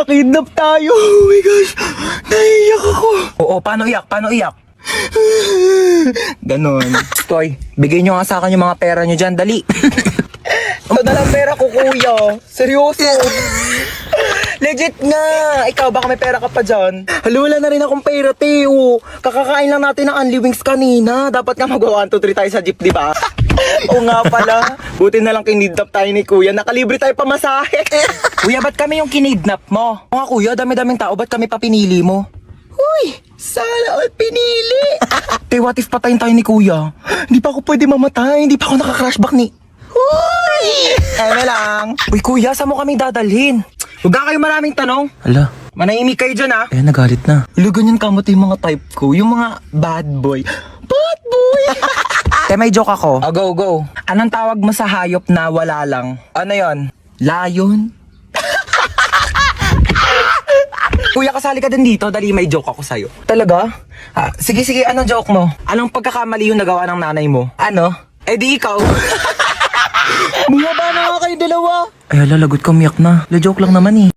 Nakidnap tayo. Oh my gosh. Naiiyak ako. Oo, paano iyak? Paano iyak? Ganon. Toy, bigay nyo nga sa akin yung mga pera nyo dyan, dali. Ito na lang pera ko, kuya. Seryoso. Legit nga. Ikaw, baka may pera ka pa dyan. Hala, wala na rin akong pera, Teo. Kakakain lang natin ng Unli Wings kanina. Dapat nga mag-1, 2, 3 tayo sa jeep, di ba? Oo nga pala. Buti na lang kinidnap tayo ni kuya. Nakalibre tayo pamasahe. Kuya, ba't kami yung kinidnap mo? Mga kuya, dami-daming tao, ba't kami pa pinili mo? Uy, sana all pinili. Te, what if patayin tayo ni kuya? Hindi pa ako pwede mamatay. Hindi pa ako naka-crashback ni... Uy! Eme lang. Uy, kuya, saan mo kami dadalhin? Huwag na kayo maraming tanong. Hala, Manahimik kayo dyan, ha? eh, nagalit na. Ilo, ganyan kamot yung mga type ko. Yung mga bad boy. Bad boy! Te, may joke ako. Oh, go, go. Anong tawag mo sa hayop na wala lang? Ano yon? Lion? Kuya, kasali ka din dito. Dali, may joke ako sa'yo. Talaga? Sige, sige. Anong joke mo? Anong pagkakamali yung nagawa ng nanay mo? Ano? Eh di ikaw. Bumaba na nga kayo dalawa. Ay, lalagot ka, umiyak na. La joke lang naman eh.